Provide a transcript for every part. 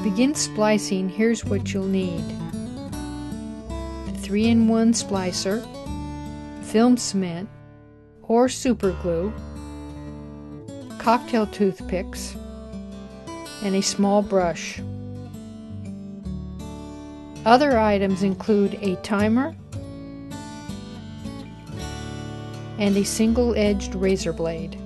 begin splicing, here's what you'll need: the 3-in-1 splicer, film cement or super glue, cocktail toothpicks, and a small brush. Other items include a timer and a single-edged razor blade.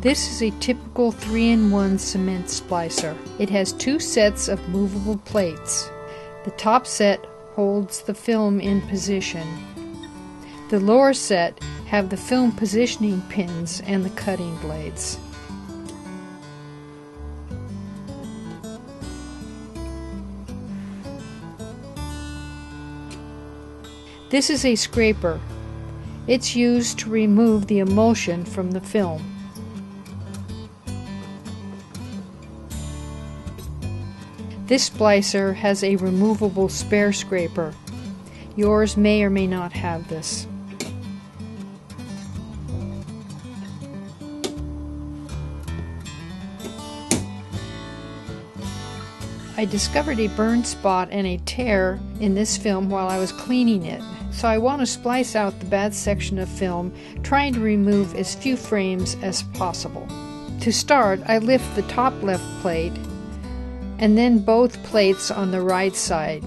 This is a typical 3-in-1 cement splicer. It has 2 sets of movable plates. The top set holds the film in position. The lower set have the film positioning pins and the cutting blades. This is a scraper. It's used to remove the emulsion from the film. This splicer has a removable spare scraper. Yours may or may not have this. I discovered a burn spot and a tear in this film while I was cleaning it, so I want to splice out the bad section of film, trying to remove as few frames as possible. To start, I lift the top left plate and then both plates on the right side.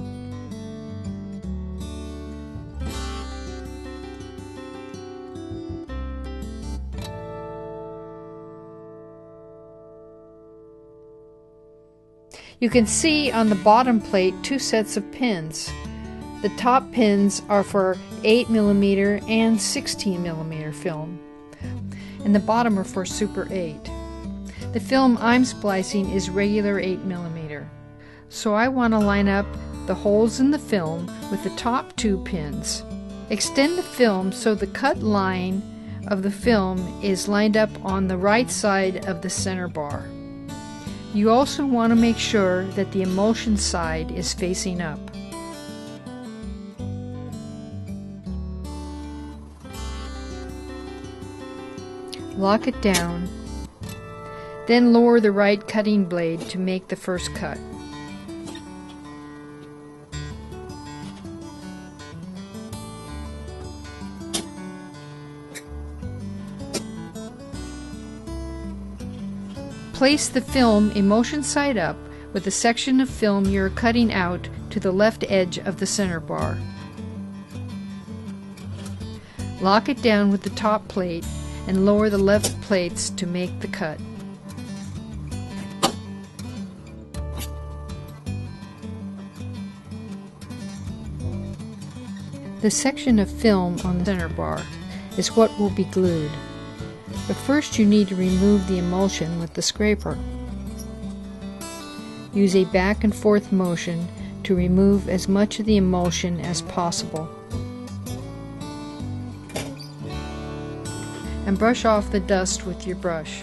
You can see on the bottom plate 2 sets of pins. The top pins are for 8mm and 16mm film, and the bottom are for Super 8. The film I'm splicing is regular 8mm, so I want to line up the holes in the film with the top 2 pins. Extend the film so the cut line of the film is lined up on the right side of the center bar. You also want to make sure that the emulsion side is facing up. Lock it down, then lower the right cutting blade to make the first cut. Place the film emulsion side up with the section of film you're cutting out to the left edge of the center bar. Lock it down with the top plate and lower the left plates to make the cut. The section of film on the center bar is what will be glued. But first you need to remove the emulsion with the scraper. Use a back and forth motion to remove as much of the emulsion as possible. And brush off the dust with your brush.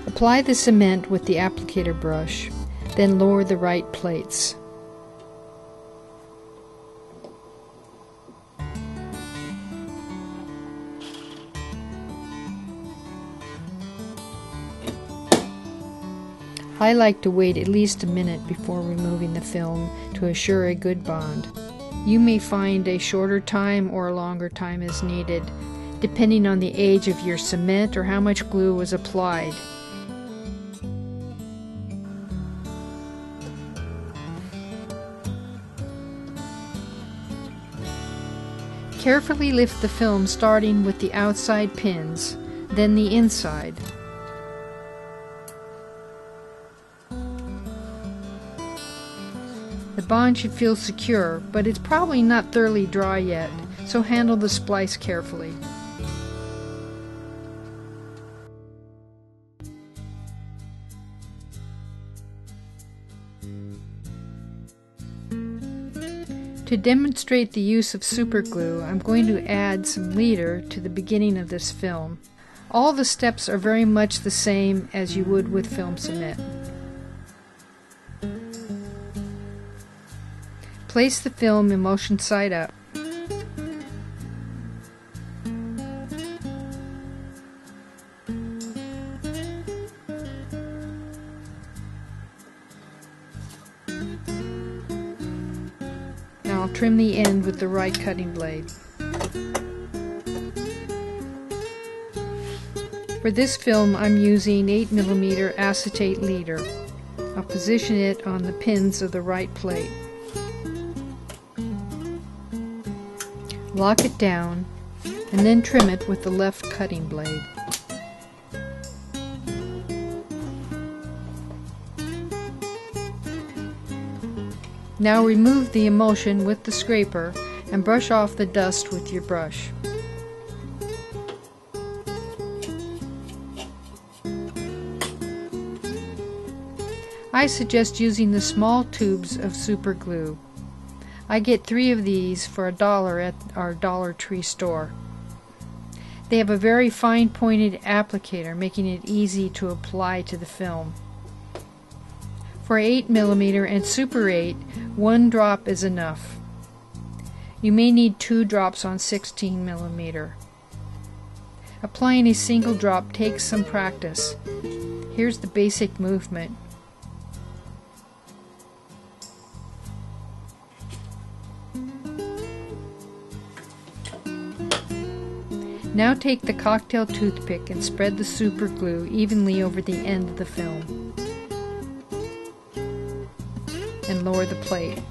Apply the cement with the applicator brush, then lower the right plates. I like to wait at least a minute before removing the film to assure a good bond. You may find a shorter time or a longer time is needed, depending on the age of your cement or how much glue was applied. Carefully lift the film starting with the outside pins, then the inside. The bond should feel secure, but it's probably not thoroughly dry yet, so handle the splice carefully. To demonstrate the use of super glue, I'm going to add some leader to the beginning of this film. All the steps are very much the same as you would with film cement. Place the film emulsion side up. trim the end with the right cutting blade. For this film, I'm using 8mm acetate leader. I'll position it on the pins of the right plate. Lock it down, and then trim it with the left cutting blade. Now remove the emulsion with the scraper and brush off the dust with your brush. I suggest using the small tubes of super glue. I get 3 of these for $1 at our Dollar Tree store. They have a very fine pointed applicator, making it easy to apply to the film. For 8mm and Super 8, 1 drop is enough. You may need 2 drops on 16mm. Applying a single drop takes some practice. Here's the basic movement. Now take the cocktail toothpick and spread the super glue evenly over the end of the film. And lower the plate.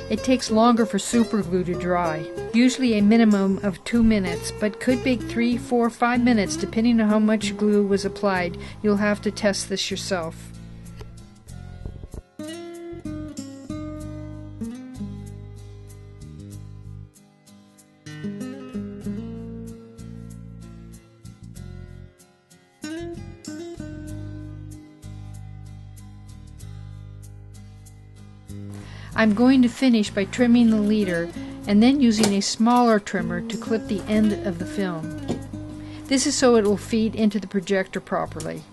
It takes longer for super glue to dry, usually a minimum of 2 minutes, but could take 3, 4, 5 minutes depending on how much glue was applied. You'll have to test this yourself. I'm going to finish by trimming the leader and then using a smaller trimmer to clip the end of the film. This is so it will feed into the projector properly.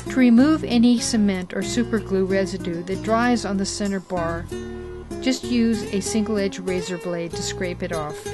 To remove any cement or superglue residue that dries on the center bar, just use a single-edged razor blade to scrape it off.